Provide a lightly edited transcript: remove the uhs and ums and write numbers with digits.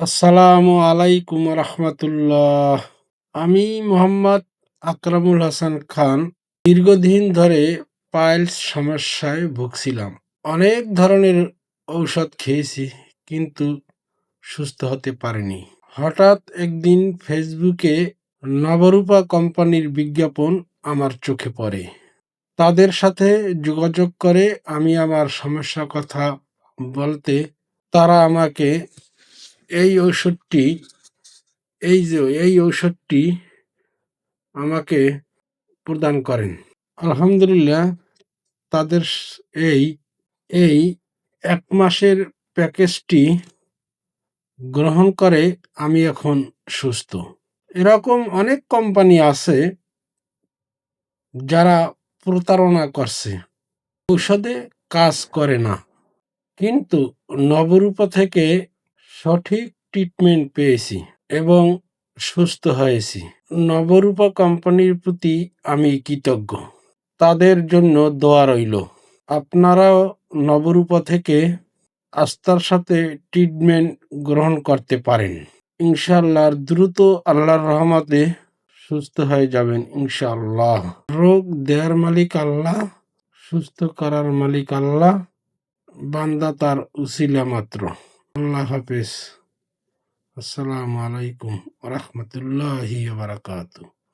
আসসালামু আলাইকুম রহমতুল্লাহ। আমি মোহাম্মদ আকরামুল হাসান খান। দীর্ঘদিন ধরে পাইলস সমস্যায় ভুগছিলাম। অনেক ধরনের ঔষধ খেয়েছি, কিন্তু সুস্থ হতে পারিনি। হঠাৎ একদিন ফেসবুকে নবরূপা কোম্পানির বিজ্ঞাপন আমার চোখে পড়ে। তাদের সাথে যোগাযোগ করে আমি আমার সমস্যার কথা বলতে তারা আমাকে এই ঔষধটি এই ঔষধটি আমাকে প্রদান করেন। আলহামদুলিল্লাহ, তাদের এই এই ১ মাসের প্যাকেজটি গ্রহণ করে আমি এখন সুস্থ। এরকম অনেক কোম্পানি আছে যারা প্রতারণা করছে, ঔষধে কাজ করে না। কিন্তু নবরূপা থেকে সঠিক ট্রিটমেন্ট পেয়েছি এবং সুস্থ হয়েছি। নবরূপা কোম্পানির প্রতি আমি কৃতজ্ঞ। তাদের জন্য দোয়া রইল। আপনারাও নবরূপা থেকে আস্থার সাথে ট্রিটমেন্ট গ্রহণ করতে পারেন। ইনশাআল্লাহ দ্রুত আল্লাহর রহমতে সুস্থ হয়ে যাবেন ইনশাআল্লাহ। রোগ দেয়ার মালিক আল্লাহ, সুস্থ করার মালিক আল্লাহ, বান্দা তার উসিলা মাত্র। আল্লাহ হাফেজ। আসসালামু আলাইকুম ওয়া রাহমাতুল্লাহি ওয়া বারাকাতুহু।